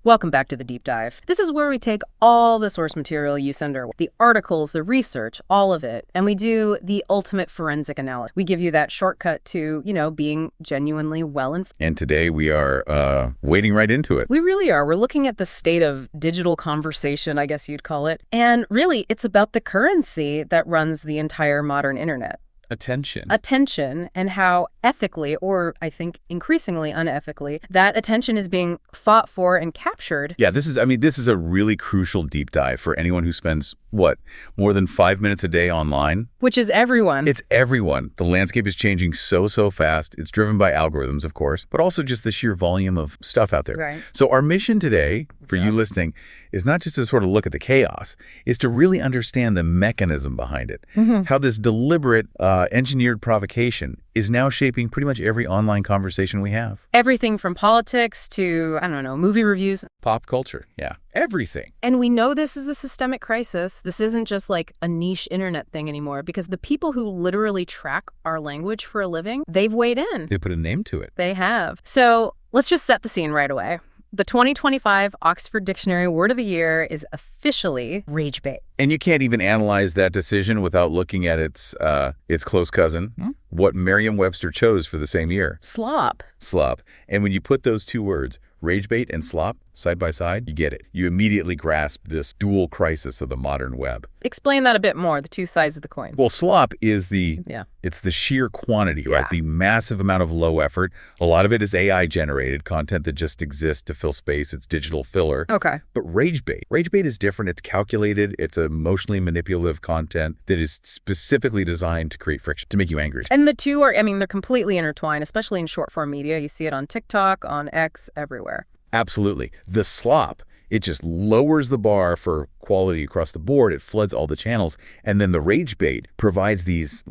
Welcome back to The Deep Dive. This is where we take all the source material you send our way, the articles, the research, all of it, and we do the ultimate forensic analysis. We give you that shortcut to, being genuinely well-informed. And today we are wading right into it. We really are. We're looking at the state of digital conversation, I guess you'd call it. And really, it's about the currency that runs the entire modern internet. Attention, and how ethically, or I think increasingly unethically, that attention is being fought for and captured. Yeah, this is a really crucial deep dive for anyone who spends, more than 5 minutes a day online? Which is everyone. It's everyone. The landscape is changing so fast. It's driven by algorithms, of course, but also just the sheer volume of stuff out there. Right. So our mission today, for you listening, is not just to sort of look at the chaos, is to really understand the mechanism behind it. How this deliberate, engineered provocation is now shaping pretty much every online conversation we have. Everything from politics to, movie reviews. Pop culture, yeah. Everything. And we know this is a systemic crisis. This isn't just like a niche internet thing anymore, because the people who literally track our language for a living, they've weighed in. They put a name to it. They have. So let's just set the scene right away. The 2025 Oxford Dictionary Word of the Year is officially rage bait. And you can't even analyze that decision without looking at its close cousin, what Merriam-Webster chose for the same year. Slop. And when you put those two words, rage bait and slop, side by side, you get it. You immediately grasp this dual crisis of the modern web. Explain that a bit more, the two sides of the coin. Well, slop is it's the sheer quantity, right? The massive amount of low effort. A lot of it is AI generated content that just exists to fill space. It's digital filler. Okay. But rage bait is different. It's calculated. It's emotionally manipulative content that is specifically designed to create friction, to make you angry. And the two are, they're completely intertwined, especially in short form media. You see it on TikTok, on X, everywhere. Absolutely. The slop, it just lowers the bar for quality across the board. It floods all the channels. And then the rage bait provides these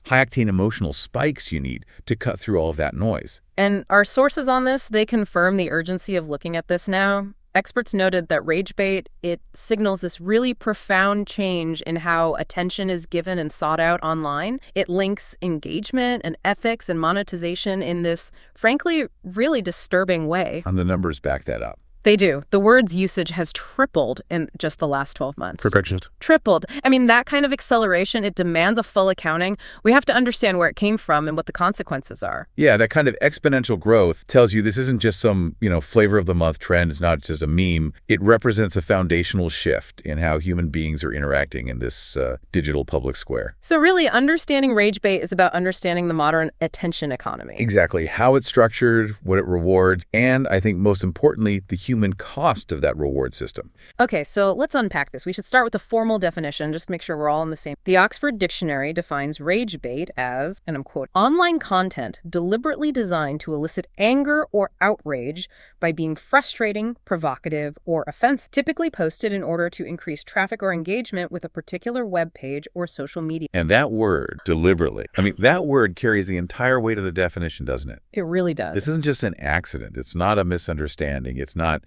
high-octane emotional spikes you need to cut through all of that noise. And our sources on this, they confirm the urgency of looking at this now. Experts noted that rage bait, it signals this really profound change in how attention is given and sought out online. It links engagement and ethics and monetization in this, frankly, really disturbing way. And the numbers back that up. They do. The word's usage has tripled in just the last 12 months. Perfectionist. Tripled. That kind of acceleration, it demands a full accounting. We have to understand where it came from and what the consequences are. Yeah, that kind of exponential growth tells you this isn't just some, flavor of the month trend. It's not just a meme. It represents a foundational shift in how human beings are interacting in this digital public square. So really, understanding rage bait is about understanding the modern attention economy. Exactly. How it's structured, what it rewards, and I think most importantly, the human cost of that reward system. Okay, so let's unpack this. We should start with a formal definition, just to make sure we're all on the same. The Oxford Dictionary defines rage bait as, and I'm quoting, online content deliberately designed to elicit anger or outrage by being frustrating, provocative, or offensive, typically posted in order to increase traffic or engagement with a particular web page or social media. And that word, deliberately, that word carries the entire weight of the definition, doesn't it? It really does. This isn't just an accident. It's not a misunderstanding. It's not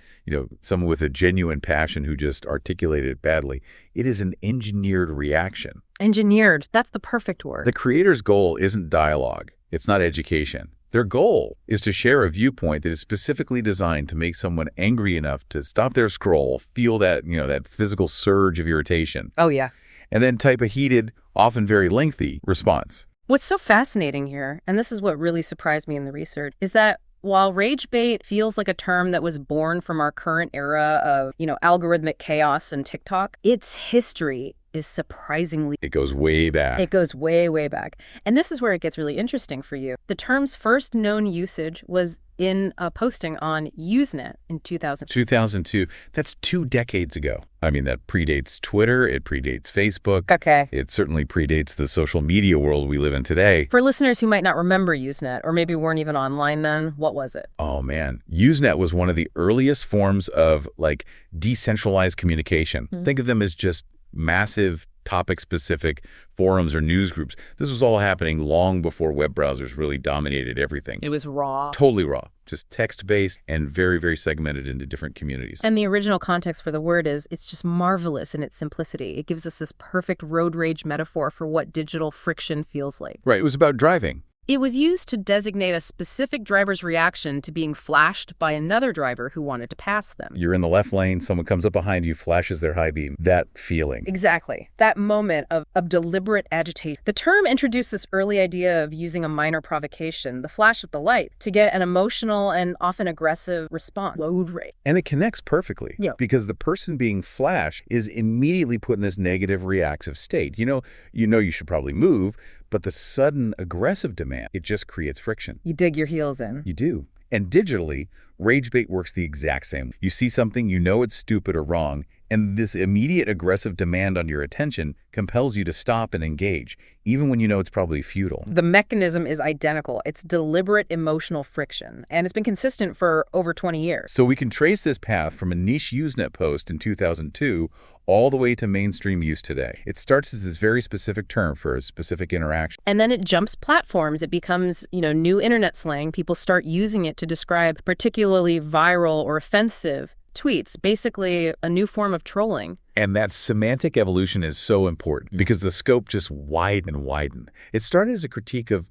someone with a genuine passion who just articulated it badly. It is an engineered reaction. Engineered. That's the perfect word. The creator's goal isn't dialogue. It's not education. Their goal is to share a viewpoint that is specifically designed to make someone angry enough to stop their scroll, feel that, that physical surge of irritation. Oh, yeah. And then type a heated, often very lengthy response. What's so fascinating here, and this is what really surprised me in the research, is that while rage bait feels like a term that was born from our current era of, algorithmic chaos and TikTok, its history is surprisingly... It goes way back. It goes way, way back. And this is where it gets really interesting for you. The term's first known usage was in a posting on Usenet in 2000. 2002. That's 2 decades ago. That predates Twitter. It predates Facebook. Okay. It certainly predates the social media world we live in today. For listeners who might not remember Usenet, or maybe weren't even online then, what was it? Oh, man. Usenet was one of the earliest forms of, decentralized communication. Think of them as just massive topic-specific forums or news groups. This was all happening long before web browsers really dominated everything. It was raw. Totally raw. Just text-based and very, very segmented into different communities. And the original context for the word is, it's just marvelous in its simplicity. It gives us this perfect road rage metaphor for what digital friction feels like. Right. It was about driving. It was used to designate a specific driver's reaction to being flashed by another driver who wanted to pass them. You're in the left lane, someone comes up behind you, flashes their high beam. That feeling. Exactly. That moment of deliberate agitation. The term introduced this early idea of using a minor provocation, the flash of the light, to get an emotional and often aggressive response. Outrage. And it connects perfectly because the person being flashed is immediately put in this negative reactive state. You know you should probably move, but the sudden aggressive demand, it just creates friction. You dig your heels in. You do. And digitally, rage bait works the exact same. You see something, you know it's stupid or wrong, and this immediate aggressive demand on your attention compels you to stop and engage, even when you know it's probably futile. The mechanism is identical. It's deliberate emotional friction, and it's been consistent for over 20 years. So we can trace this path from a niche Usenet post in 2002 all the way to mainstream use today. It starts as this very specific term for a specific interaction. And then it jumps platforms. It becomes, new internet slang. People start using it to describe particularly viral or offensive tweets, basically a new form of trolling. And that semantic evolution is so important because the scope just widened and widened. It started as a critique of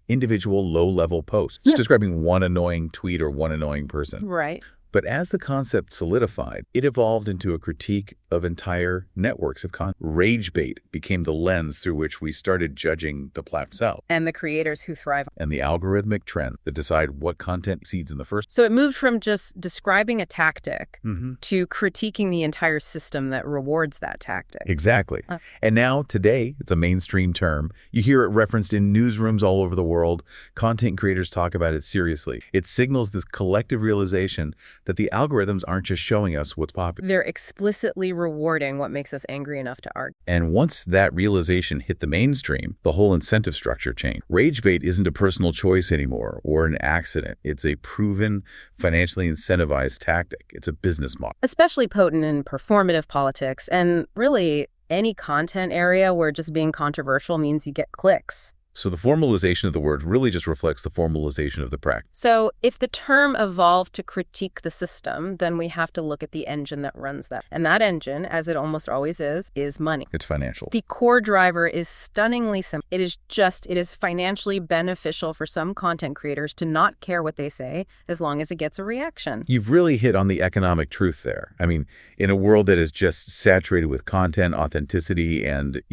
individual low-level posts, just describing one annoying tweet or one annoying person. Right. But as the concept solidified, it evolved into a critique of entire networks of content. Rage bait became the lens through which we started judging the platform itself. And the creators who thrive. And the algorithmic trend that decide what content succeeds in the first. So it moved from just describing a tactic to critiquing the entire system that rewards that tactic. Exactly. And now, today, it's a mainstream term. You hear it referenced in newsrooms all over the world. Content creators talk about it seriously. It signals this collective realization that the algorithms aren't just showing us what's popular. They're explicitly rewarding what makes us angry enough to argue. And once that realization hit the mainstream, the whole incentive structure changed. Rage bait isn't a personal choice anymore or an accident. It's a proven, financially incentivized tactic. It's a business model. Especially potent in performative politics and really any content area where just being controversial means you get clicks. So the formalization of the word really just reflects the formalization of the practice. So if the term evolved to critique the system, then we have to look at the engine that runs that. And that engine, as it almost always is money. It's financial. The core driver is stunningly simple. It is financially beneficial for some content creators to not care what they say as long as it gets a reaction. You've really hit on the economic truth there. I mean, in a world that is just saturated with content, authenticity, and,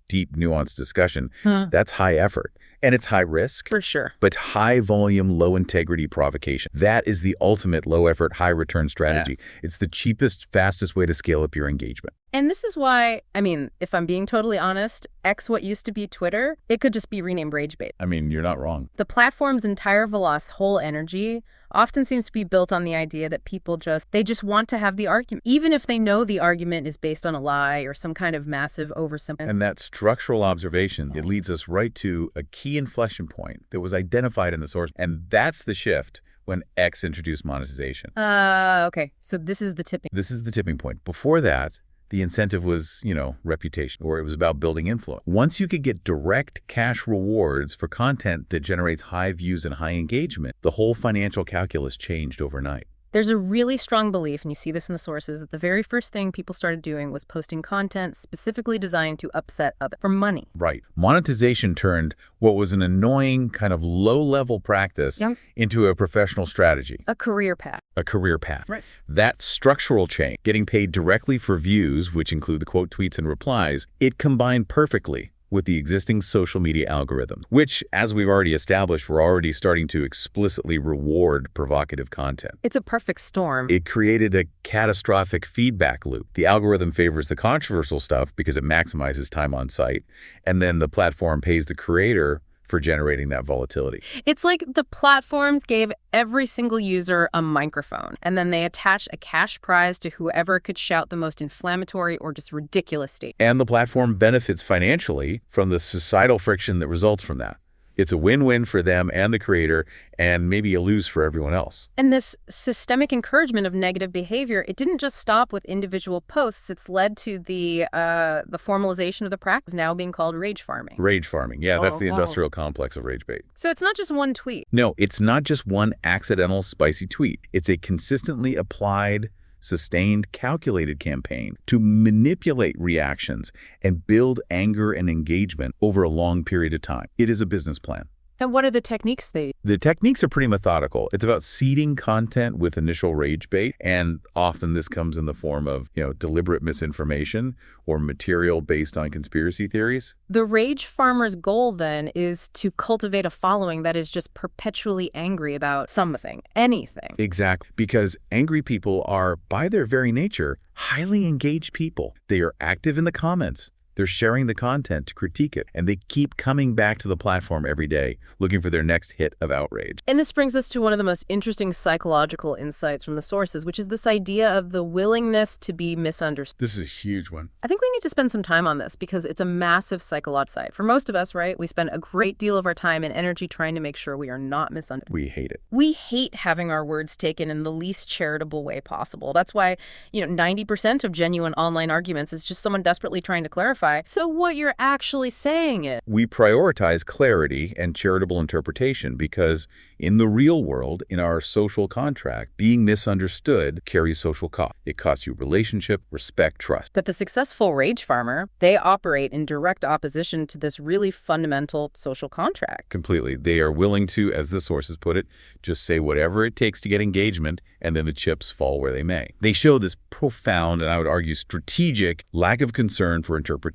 deep, nuanced discussion, that's high effort. And it's high risk. For sure. But high volume, low integrity provocation. That is the ultimate low effort, high return strategy. Yeah. It's the cheapest, fastest way to scale up your engagement. And this is why, if I'm being totally honest, X, what used to be Twitter, it could just be renamed Rage Bait. You're not wrong. The platform's entire whole energy often seems to be built on the idea that people just want to have the argument, even if they know the argument is based on a lie or some kind of massive oversimplification. And that structural observation, it leads us right to a key inflection point that was identified in the source. And that's the shift when X introduced monetization. Okay. So this is the tipping. This is the tipping point. Before that, the incentive was, reputation, or it was about building influence. Once you could get direct cash rewards for content that generates high views and high engagement, the whole financial calculus changed overnight. There's a really strong belief, and you see this in the sources, that the very first thing people started doing was posting content specifically designed to upset others for money. Right. Monetization turned what was an annoying kind of low-level practice into a professional strategy. A career path. A career path. Right. That structural change, getting paid directly for views, which include the quote tweets and replies, it combined perfectly with the existing social media algorithms, which, as we've already established, we're already starting to explicitly reward provocative content. It's a perfect storm. It created a catastrophic feedback loop. The algorithm favors the controversial stuff because it maximizes time on site, and then the platform pays the creator for generating that volatility. It's like the platforms gave every single user a microphone, and then they attach a cash prize to whoever could shout the most inflammatory or just ridiculous statement. And the platform benefits financially from the societal friction that results from that. It's a win-win for them and the creator, and maybe a lose for everyone else. And this systemic encouragement of negative behavior, it didn't just stop with individual posts. It's led to the formalization of the practice now being called rage farming. Rage farming. Yeah, that's the industrial complex of rage bait. So it's not just one tweet. No, it's not just one accidental spicy tweet. It's a consistently applied, sustained, calculated campaign to manipulate reactions and build anger and engagement over a long period of time. It is a business plan. And what are the techniques they use? The techniques are pretty methodical. It's about seeding content with initial rage bait, and often this comes in the form of, deliberate misinformation or material based on conspiracy theories. The rage farmer's goal, then, is to cultivate a following that is just perpetually angry about something, anything. Exactly. Because angry people are, by their very nature, highly engaged people. They are active in the comments. They're sharing the content to critique it, and they keep coming back to the platform every day, looking for their next hit of outrage. And this brings us to one of the most interesting psychological insights from the sources, which is this idea of the willingness to be misunderstood. This is a huge one. I think we need to spend some time on this because it's a massive psychological insight. For most of us, right, we spend a great deal of our time and energy trying to make sure we are not misunderstood. We hate it. We hate having our words taken in the least charitable way possible. That's why, 90% of genuine online arguments is just someone desperately trying to clarify. So what you're actually saying is... We prioritize clarity and charitable interpretation because in the real world, in our social contract, being misunderstood carries social cost. It costs you relationship, respect, trust. But the successful rage farmer, they operate in direct opposition to this really fundamental social contract. Completely. They are willing to, as the sources put it, just say whatever it takes to get engagement, and then the chips fall where they may. They show this profound, and I would argue strategic, lack of concern for interpretation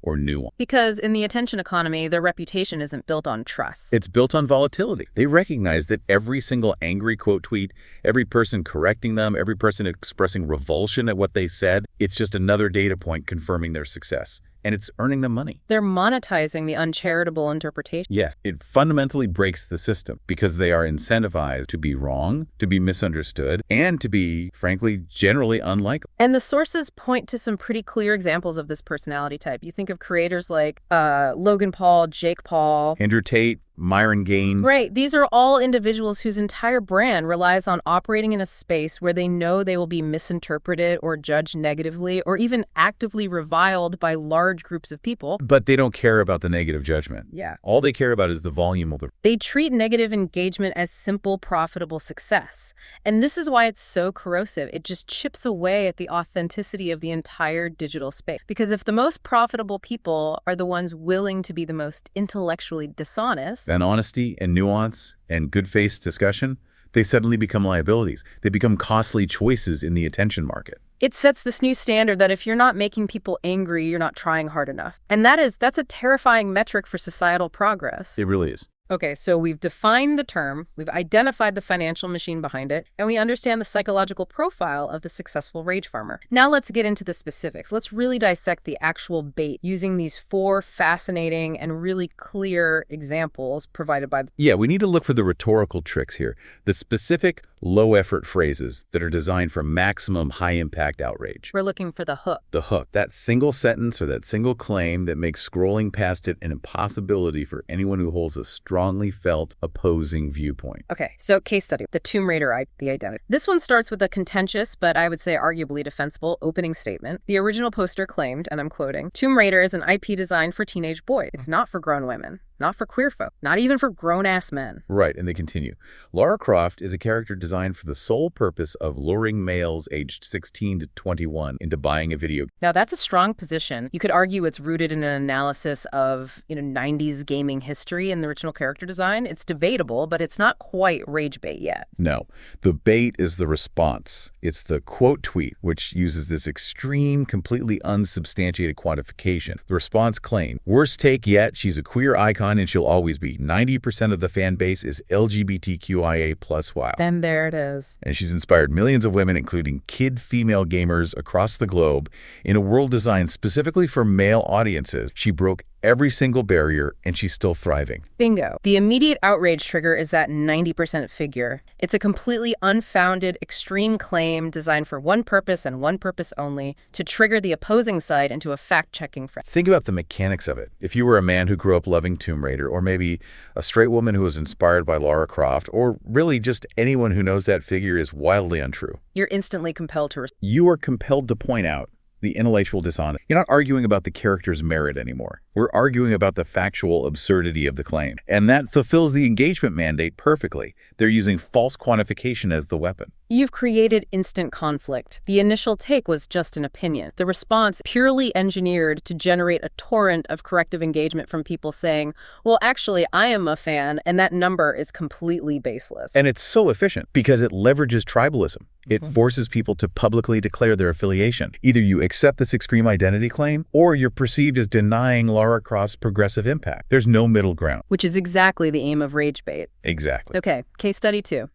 or nuance. Because in the attention economy, their reputation isn't built on trust. It's built on volatility. They recognize that every single angry quote tweet, every person correcting them, every person expressing revulsion at what they said, it's just another data point confirming their success. And it's earning them money. They're monetizing the uncharitable interpretation. Yes, it fundamentally breaks the system because they are incentivized to be wrong, to be misunderstood, and to be, frankly, generally unlikable. And the sources point to some pretty clear examples of this personality type. You think of creators like Logan Paul, Jake Paul, Andrew Tate, Myron Gaines. Right. These are all individuals whose entire brand relies on operating in a space where they know they will be misinterpreted or judged negatively or even actively reviled by large groups of people. But they don't care about the negative judgment. Yeah. All they care about is the volume of the... They treat negative engagement as simple, profitable success. And this is why it's so corrosive. It just chips away at the authenticity of the entire digital space. Because if the most profitable people are the ones willing to be the most intellectually dishonest, then honesty and nuance and good-faith discussion, they suddenly become liabilities. They become costly choices in the attention market. It sets this new standard that if you're not making people angry, you're not trying hard enough. And that's a terrifying metric for societal progress. It really is. Okay, so we've defined the term, we've identified the financial machine behind it, and we understand the psychological profile of the successful rage farmer. Now let's get into the specifics. Let's really dissect the actual bait using these 4 fascinating and really clear examples provided by... Yeah, we need to look for the rhetorical tricks here, the specific low-effort phrases that are designed for maximum high-impact outrage. We're looking for the hook. The hook, that single sentence or that single claim that makes scrolling past it an impossibility for anyone who holds a strongly felt opposing viewpoint. Okay, so case study, the Tomb Raider the identity. This one starts with a contentious, but I would say arguably defensible, opening statement. The original poster claimed, and I'm quoting, "Tomb Raider is an IP designed for teenage boys. It's not for grown women. Not for queer folk. Not even for grown-ass men." Right, and they continue. "Lara Croft is a character designed for the sole purpose of luring males aged 16 to 21 into buying a video." Now, that's a strong position. You could argue it's rooted in an analysis of, 90s gaming history and the original character design. It's debatable, but it's not quite rage bait yet. No, the bait is the response. It's the quote tweet, which uses this extreme, completely unsubstantiated quantification. The response claim, "Worst take yet, she's a queer icon and she'll always be. 90% of the fan base is LGBTQIA+. Wow." Then there it is. And she's inspired millions of women, including kid female gamers across the globe, in a world designed specifically for male audiences. She broke every single barrier, and she's still thriving. Bingo. The immediate outrage trigger is that 90% figure. It's a completely unfounded, extreme claim designed for one purpose and one purpose only, to trigger the opposing side into a fact-checking frenzy. Think about the mechanics of it. If you were a man who grew up loving Tomb Raider, or maybe a straight woman who was inspired by Lara Croft, or really just anyone who knows that figure is wildly untrue, you're instantly compelled to... You are compelled to point out the intellectual dishonesty. You're not arguing about the character's merit anymore. We're arguing about the factual absurdity of the claim. And that fulfills the engagement mandate perfectly. They're using false quantification as the weapon. You've created instant conflict. The initial take was just an opinion. The response purely engineered to generate a torrent of corrective engagement from people saying, well, actually, I am a fan, and that number is completely baseless. And it's so efficient because it leverages tribalism. It forces people to publicly declare their affiliation. Either you accept this extreme identity claim, or you're perceived as denying Lara Croft's progressive impact. There's no middle ground. Which is exactly the aim of rage bait. Exactly. Okay, case study 2.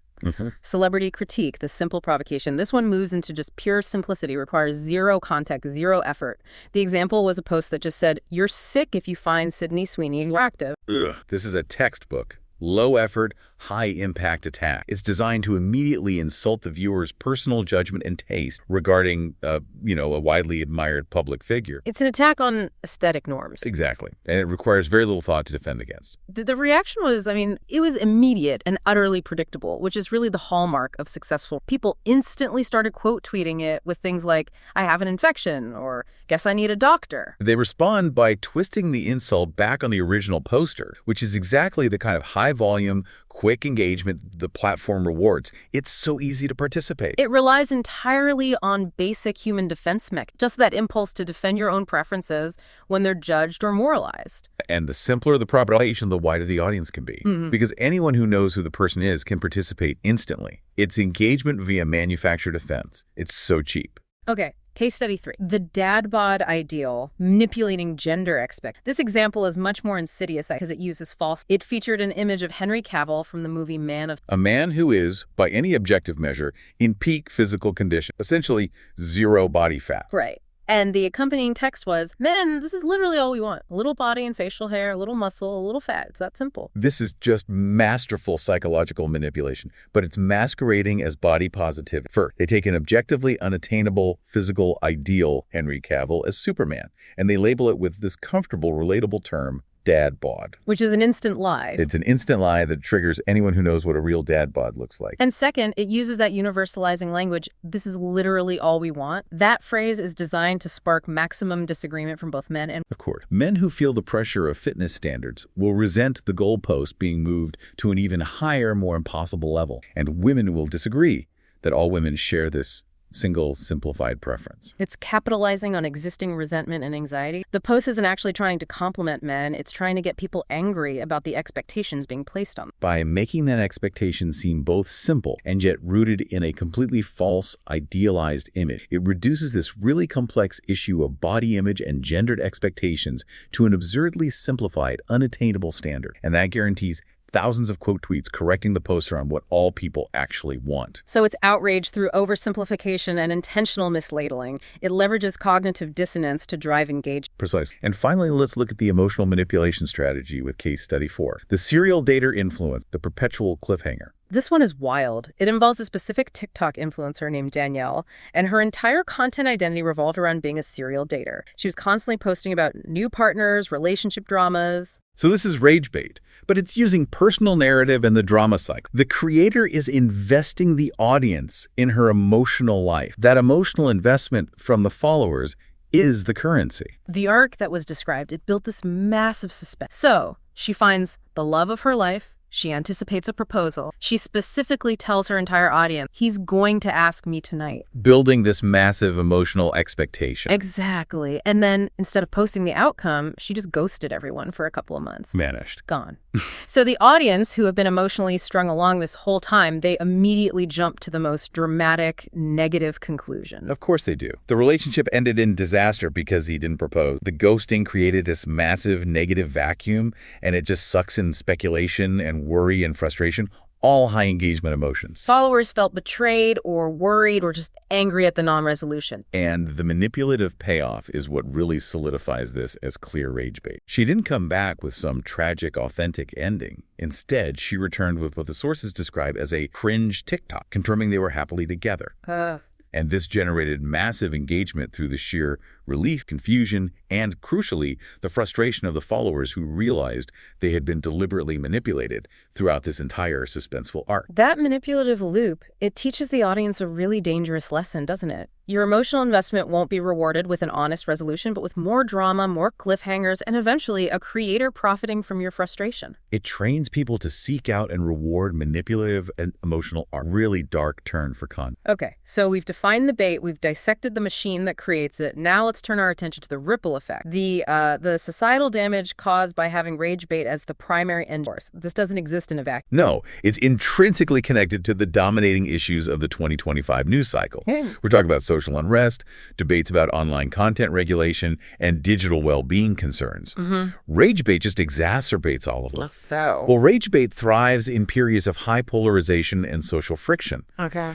Celebrity critique, the simple provocation. This one moves into just pure simplicity, requires zero context, zero effort. The example was a post that just said, "You're sick if you find Sydney Sweeney attractive." Ugh. This is a textbook. Low effort, high impact attack. It's designed to immediately insult the viewer's personal judgment and taste regarding, a widely admired public figure. It's an attack on aesthetic norms. Exactly. And it requires very little thought to defend against. The reaction was, it was immediate and utterly predictable, which is really the hallmark of successful. People instantly started quote tweeting it with things like, "I have an infection," or "Guess I need a doctor." They respond by twisting the insult back on the original poster, which is exactly the kind of high-volume, quick engagement the platform rewards. It's so easy to participate. It relies entirely on basic human defense mechanisms, just that impulse to defend your own preferences when they're judged or moralized. And the simpler the provocation, the wider the audience can be. Because anyone who knows who the person is can participate instantly. It's engagement via manufactured defense. It's so cheap. Okay. Case study 3, the dad bod ideal, manipulating gender expect. This example is much more insidious because it uses false. It featured an image of Henry Cavill from the movie Man of... A man who is, by any objective measure, in peak physical condition, essentially zero body fat. Right. And the accompanying text was, "Men, this is literally all we want. A little body and facial hair, a little muscle, a little fat. It's that simple." This is just masterful psychological manipulation, but it's masquerading as body positivity. First, they take an objectively unattainable physical ideal, Henry Cavill, as Superman, and they label it with this comfortable, relatable term, dad bod. Which is an instant lie. It's an instant lie that triggers anyone who knows what a real dad bod looks like. And second, it uses that universalizing language, "This is literally all we want." That phrase is designed to spark maximum disagreement from both men and... Of course. Men who feel the pressure of fitness standards will resent the goalpost being moved to an even higher, more impossible level. And women will disagree that all women share this single simplified preference. It's capitalizing on existing resentment and anxiety. The post isn't actually trying to compliment men. It's trying to get people angry about the expectations being placed on them. By making that expectation seem both simple and yet rooted in a completely false, idealized image, it reduces this really complex issue of body image and gendered expectations to an absurdly simplified, unattainable standard. And that guarantees thousands of quote tweets correcting the poster on what all people actually want. So it's outrage through oversimplification and intentional mislabeling. It leverages cognitive dissonance to drive engagement. Precisely. And finally, let's look at the emotional manipulation strategy with case study 4. The serial dater influence, the perpetual cliffhanger. This one is wild. It involves a specific TikTok influencer named Danielle, and her entire content identity revolved around being a serial dater. She was constantly posting about new partners, relationship dramas. So this is rage bait, but it's using personal narrative and the drama cycle. The creator is investing the audience in her emotional life. That emotional investment from the followers is the currency. The arc that was described, it built this massive suspense. So she finds the love of her life. She anticipates a proposal. She specifically tells her entire audience, "He's going to ask me tonight." Building this massive emotional expectation. Exactly. And then instead of posting the outcome, she just ghosted everyone for a couple of months. Vanished. Gone. So the audience, who have been emotionally strung along this whole time, they immediately jump to the most dramatic, negative conclusion. Of course they do. The relationship ended in disaster because he didn't propose. The ghosting created this massive negative vacuum, and it just sucks in speculation and worry and frustration, all high engagement emotions. Followers felt betrayed or worried or just angry at the non-resolution. And the manipulative payoff is what really solidifies this as clear rage bait. She didn't come back with some tragic, authentic ending. Instead, she returned with what the sources describe as a cringe TikTok, confirming they were happily together. And this generated massive engagement through the sheer relief, confusion, and, crucially, the frustration of the followers who realized they had been deliberately manipulated throughout this entire suspenseful arc. That manipulative loop, it teaches the audience a really dangerous lesson, doesn't it? Your emotional investment won't be rewarded with an honest resolution, but with more drama, more cliffhangers, and eventually a creator profiting from your frustration. It trains people to seek out and reward manipulative and emotional art. Really dark turn for content. Okay, so we've defined the bait, we've dissected the machine that creates it. Now let's turn our attention to the ripple effect. The societal damage caused by having rage bait as the primary end source. This doesn't exist in a vacuum. No, it's intrinsically connected to the dominating issues of the 2025 news cycle. We're talking about social unrest, debates about online content regulation, and digital well-being concerns. Rage bait just exacerbates all of them. So? Well, rage bait thrives in periods of high polarization and social friction.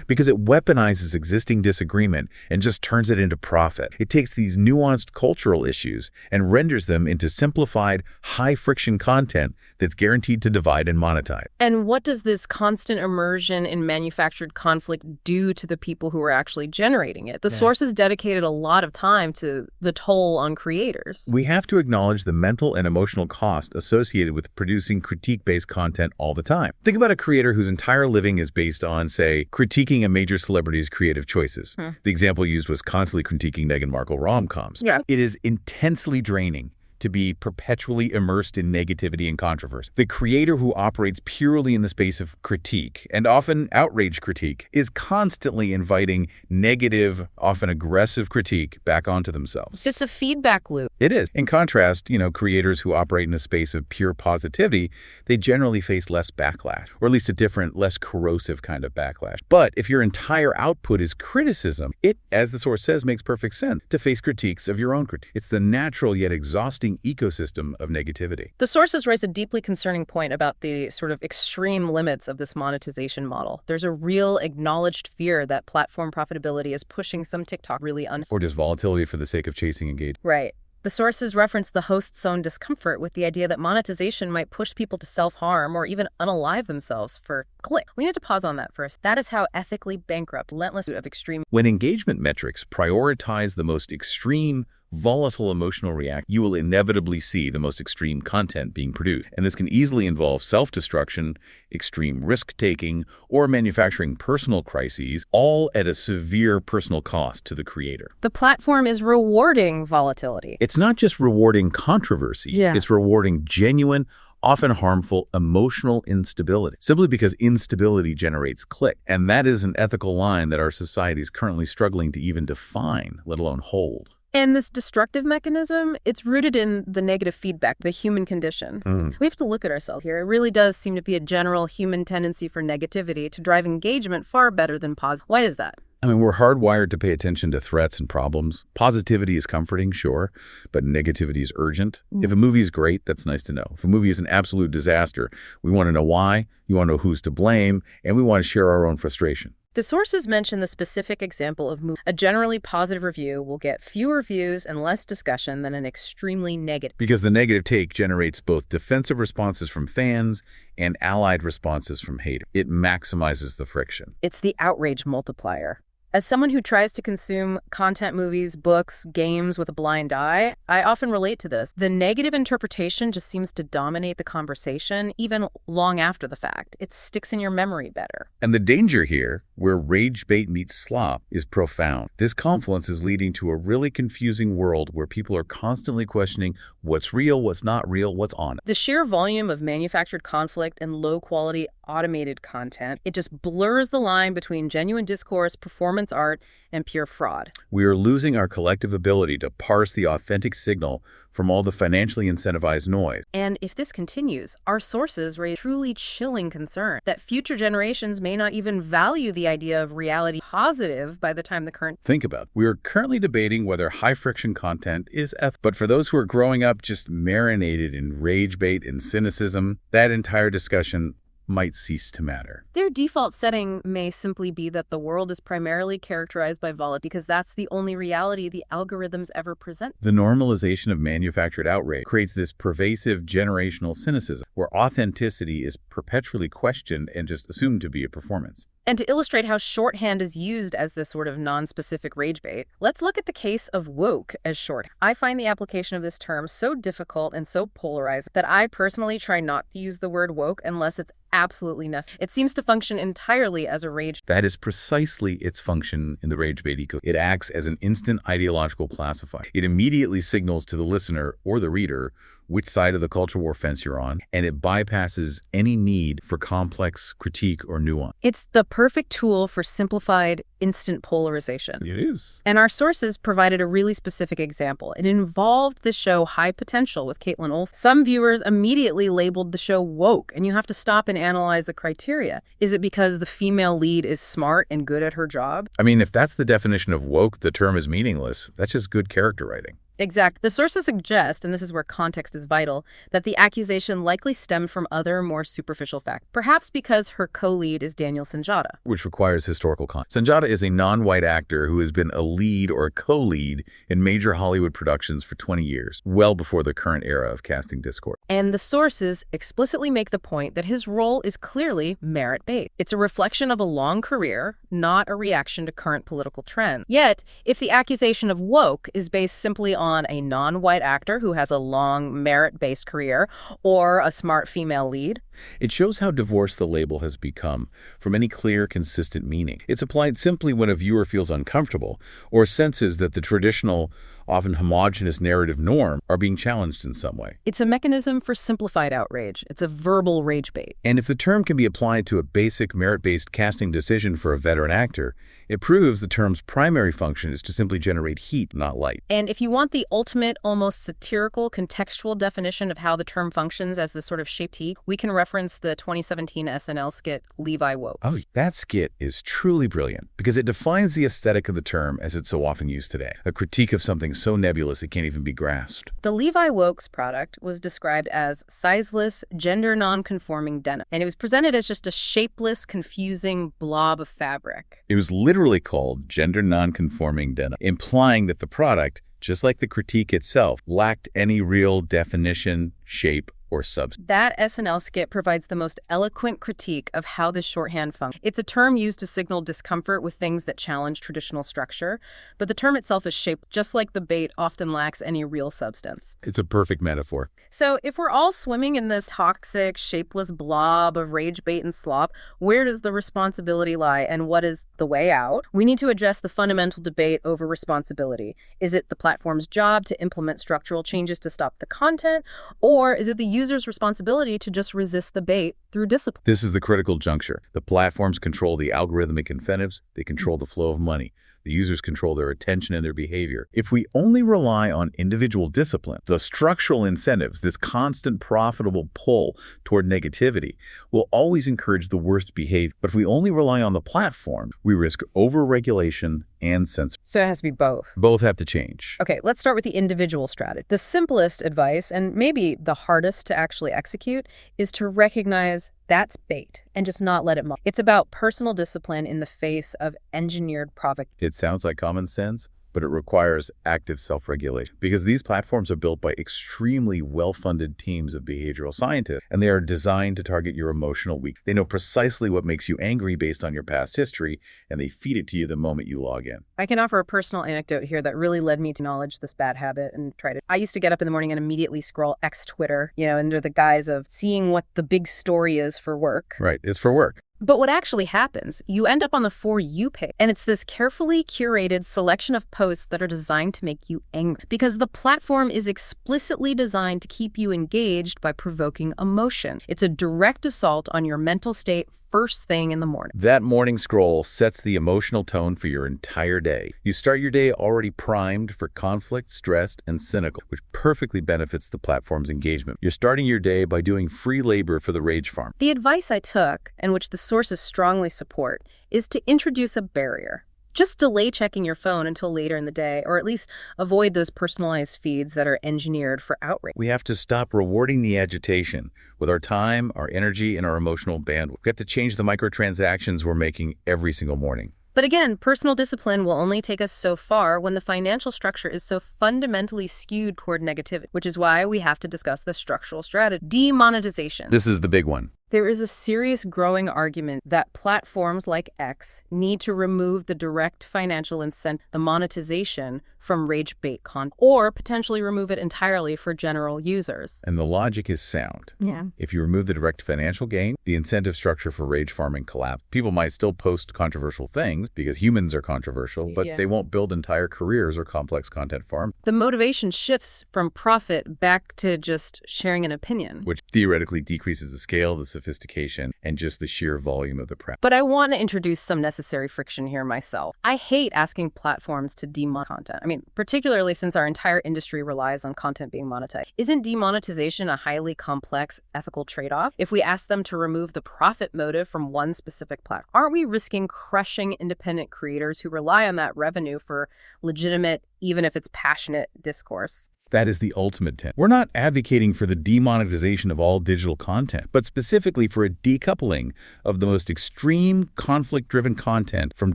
Because it weaponizes existing disagreement and just turns it into profit. It takes these nuanced cultural issues and renders them into simplified, high-friction content that's guaranteed to divide and monetize. And what does this constant immersion in manufactured conflict do to the people who are actually generating it? The sources dedicated a lot of time to the toll on creators. We have to acknowledge the mental and emotional cost associated with producing critique-based content all the time. Think about a creator whose entire living is based on, say, critiquing a major celebrity's creative choices. The example used was constantly critiquing Meghan Markle rom-coms. It is intensely draining to be perpetually immersed in negativity and controversy. The creator who operates purely in the space of critique, and often outrage critique, is constantly inviting negative, often aggressive critique back onto themselves. It's a feedback loop. It is. In contrast, creators who operate in a space of pure positivity, they generally face less backlash, or at least a different, less corrosive kind of backlash. But if your entire output is criticism, it, as the source says, makes perfect sense to face critiques of your own critique. It's the natural yet exhausting ecosystem of negativity. The sources raise a deeply concerning point about the sort of extreme limits of this monetization model. There's a real acknowledged fear that platform profitability is pushing some TikTok really Or just volatility for the sake of chasing engagement. Right. The sources reference the host's own discomfort with the idea that monetization might push people to self-harm or even unalive themselves for click. We need to pause on that first. That is how ethically bankrupt, relentless of extreme. When engagement metrics prioritize the most extreme, volatile emotional reaction, you will inevitably see the most extreme content being produced. And this can easily involve self-destruction, extreme risk-taking, or manufacturing personal crises, all at a severe personal cost to the creator. The platform is rewarding volatility. It's not just rewarding controversy. It's rewarding genuine, often harmful emotional instability, simply because instability generates click. And that is an ethical line that our society is currently struggling to even define, let alone hold. And this destructive mechanism, it's rooted in the negative feedback, the human condition. We have to look at ourselves here. It really does seem to be a general human tendency for negativity to drive engagement far better than positive. Why is that? I mean, we're hardwired to pay attention to threats and problems. Positivity is comforting, sure, but negativity is urgent. If a movie is great, that's nice to know. If a movie is an absolute disaster, we want to know why, we want to know who's to blame, and we want to share our own frustration. The sources mention the specific example of a generally positive review will get fewer views and less discussion than an extremely negative. Because the negative take generates both defensive responses from fans and allied responses from haters. It maximizes the friction. It's the outrage multiplier. As someone who tries to consume content, movies, books, games with a blind eye, I often relate to this. The negative interpretation just seems to dominate the conversation, even long after the fact. It sticks in your memory better. And the danger here, where rage bait meets slop, is profound. This confluence is leading to a really confusing world where people are constantly questioning what's real, what's not real, what's on it. The sheer volume of manufactured conflict and low-quality automated content, it just blurs the line between genuine discourse, performance art, and pure fraud. We are losing our collective ability to parse the authentic signal from all the financially incentivized noise. And if this continues, our sources raise truly chilling concern that future generations may not even value the idea of reality positive by the time the current... Think about it. We are currently debating whether high-friction content is ethical. But for those who are growing up just marinated in rage bait and cynicism, that entire discussion might cease to matter. Their default setting may simply be that the world is primarily characterized by volatility because that's the only reality the algorithms ever present. The normalization of manufactured outrage creates this pervasive generational cynicism where authenticity is perpetually questioned and just assumed to be a performance. And to illustrate how shorthand is used as this sort of non-specific rage bait, let's look at the case of woke as short. I find the application of this term so difficult and so polarizing that I personally try not to use the word woke unless it's absolutely necessary. It seems to function entirely as a rage. That is precisely its function in the rage bait ecosystem. It acts as an instant ideological classifier. It immediately signals to the listener or the reader which side of the culture war fence you're on, and it bypasses any need for complex critique or nuance. It's the perfect tool for simplified, instant polarization. It is. And our sources provided a really specific example. It involved the show High Potential with Caitlin Olsen. Some viewers immediately labeled the show woke, and you have to stop and analyze the criteria. Is it because the female lead is smart and good at her job? I mean, if that's the definition of woke, the term is meaningless. That's just good character writing. Exact. The sources suggest, and this is where context is vital, that the accusation likely stemmed from other, more superficial facts. Perhaps because her co-lead is Daniel Sanjata. Which requires historical context. Sanjata is a non-white actor who has been a lead or a co-lead in major Hollywood productions for 20 years, well before the current era of casting discourse. And the sources explicitly make the point that his role is clearly merit-based. It's a reflection of a long career, not a reaction to current political trends. Yet, if the accusation of woke is based simply on a non-white actor who has a long merit-based career or a smart female lead, it shows how divorced the label has become from any clear, consistent meaning. It's applied simply when a viewer feels uncomfortable or senses that the traditional, often homogenous narrative norm are being challenged in some way. It's a mechanism for simplified outrage. It's a verbal rage bait. And if the term can be applied to a basic merit-based casting decision for a veteran actor, it proves the term's primary function is to simply generate heat, not light. And if you want the ultimate, almost satirical, contextual definition of how the term functions as this sort of shaped heat, we can reference the 2017 SNL skit, Levi Woke. Oh, that skit is truly brilliant because it defines the aesthetic of the term as it's so often used today, a critique of something so nebulous it can't even be grasped. The Levi Woke's product was described as sizeless, gender non-conforming denim, and it was presented as just a shapeless, confusing blob of fabric. It was literally called gender non-conforming denim, implying that the product, just like the critique itself, lacked any real definition, shape, or substance. That SNL skit provides the most eloquent critique of how this shorthand functions. It's a term used to signal discomfort with things that challenge traditional structure, but the term itself is shaped just like the bait often lacks any real substance. It's a perfect metaphor. So if we're all swimming in this toxic, shapeless blob of rage bait and slop, where does the responsibility lie and what is the way out? We need to address the fundamental debate over responsibility. Is it the platform's job to implement structural changes to stop the content, or is it the user's responsibility to just resist the bait through discipline? This is the critical juncture. The platforms control the algorithmic incentives. They control the flow of money. The users control their attention and their behavior. If we only rely on individual discipline, the structural incentives, this constant profitable pull toward negativity, will always encourage the worst behavior. But if we only rely on the platform, we risk over-regulation and censorship. So it has to be both. Both have to change. Okay, let's start with the individual strategy. The simplest advice, and maybe the hardest to actually execute, is to recognize that's bait and just not let it mock. It's about personal discipline in the face of engineered provocation. It sounds like common sense, but it requires active self-regulation because these platforms are built by extremely well-funded teams of behavioral scientists, and they are designed to target your emotional weakness. They know precisely what makes you angry based on your past history, and they feed it to you the moment you log in. I can offer a personal anecdote here that really led me to acknowledge this bad habit and try to. I used to get up in the morning and immediately scroll X Twitter, under the guise of seeing what the big story is for work. Right, it's for work. But what actually happens, you end up on the For You page, and it's this carefully curated selection of posts that are designed to make you angry, because the platform is explicitly designed to keep you engaged by provoking emotion. It's a direct assault on your mental state first thing in the morning. That morning scroll sets the emotional tone for your entire day. You start your day already primed for conflict, stressed, and cynical, which perfectly benefits the platform's engagement. You're starting your day by doing free labor for the rage farm. The advice I took, and which the sources strongly support, is to introduce a barrier. Just delay checking your phone until later in the day, or at least avoid those personalized feeds that are engineered for outrage. We have to stop rewarding the agitation with our time, our energy, and our emotional bandwidth. We have to change the microtransactions we're making every single morning. But again, personal discipline will only take us so far when the financial structure is so fundamentally skewed toward negativity, which is why we have to discuss the structural strategy. Demonetization. This is the big one. There is a serious growing argument that platforms like X need to remove the direct financial incentive, the monetization, from rage bait content, or potentially remove it entirely for general users. And the logic is sound. Yeah. If you remove the direct financial gain, the incentive structure for rage farming collapses. People might still post controversial things because humans are controversial, but they won't build entire careers or complex content farm. The motivation shifts from profit back to just sharing an opinion, Which theoretically decreases the scale, the sophistication, and just the sheer volume of the practice. But I want to introduce some necessary friction here myself. I hate asking platforms to demonetize content. I mean, particularly since our entire industry relies on content being monetized. Isn't demonetization a highly complex ethical trade-off? If we ask them to remove the profit motive from one specific platform, aren't we risking crushing independent creators who rely on that revenue for legitimate, even if it's passionate, discourse? That is the ultimate intent. We're not advocating for the demonetization of all digital content, but specifically for a decoupling of the most extreme conflict-driven content from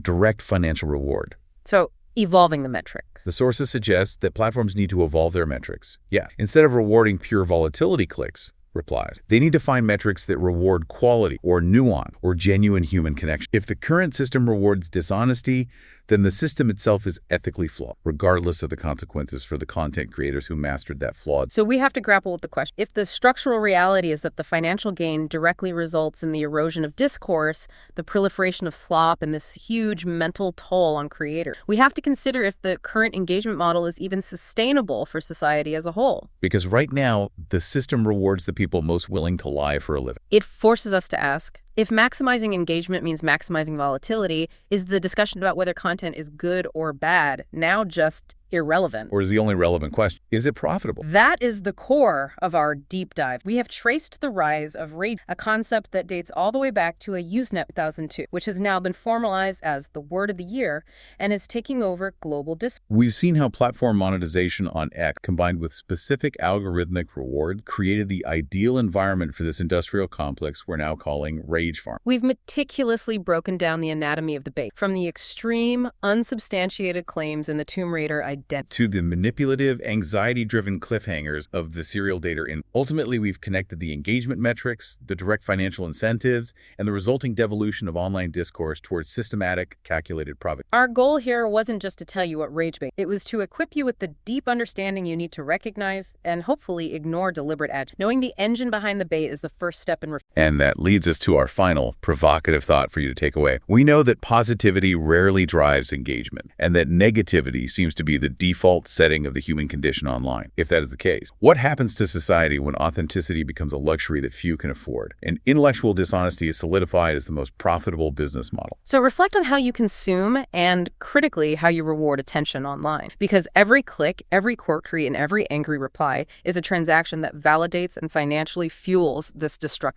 direct financial reward. So, evolving the metrics. The sources suggest that platforms need to evolve their metrics. Yeah, instead of rewarding pure volatility clicks, replies, they need to find metrics that reward quality or nuance or genuine human connection. If the current system rewards dishonesty, then the system itself is ethically flawed, regardless of the consequences for the content creators who mastered that flaw. So we have to grapple with the question. If the structural reality is that the financial gain directly results in the erosion of discourse, the proliferation of slop, and this huge mental toll on creators, we have to consider if the current engagement model is even sustainable for society as a whole. Because right now, the system rewards the people most willing to lie for a living. It forces us to ask, if maximizing engagement means maximizing volatility, is the discussion about whether content is good or bad now just irrelevant? Or is the only relevant question, is it profitable? That is the core of our deep dive. We have traced the rise of rage, a concept that dates all the way back to a Usenet 2002, which has now been formalized as the word of the year and is taking over global discourse. We've seen how platform monetization on X, combined with specific algorithmic rewards, created the ideal environment for this industrial complex we're now calling rage farm. We've meticulously broken down the anatomy of the bait, from the extreme, unsubstantiated claims in the Tomb Raider identity to the manipulative, anxiety-driven cliffhangers of the serial data. Ultimately, we've connected the engagement metrics, the direct financial incentives, and the resulting devolution of online discourse towards systematic, calculated profit. Our goal here wasn't just to tell you what rage bait. It was to equip you with the deep understanding you need to recognize and hopefully ignore deliberate ads. Knowing the engine behind the bait is the first step in And that leads us to our final provocative thought for you to take away. We know that positivity rarely drives engagement, and that negativity seems to be the default setting of the human condition online. If that is the case, what happens to society when authenticity becomes a luxury that few can afford, and intellectual dishonesty is solidified as the most profitable business model? So reflect on how you consume and, critically, how you reward attention online. Because every click, every query, and every angry reply is a transaction that validates and financially fuels this destructive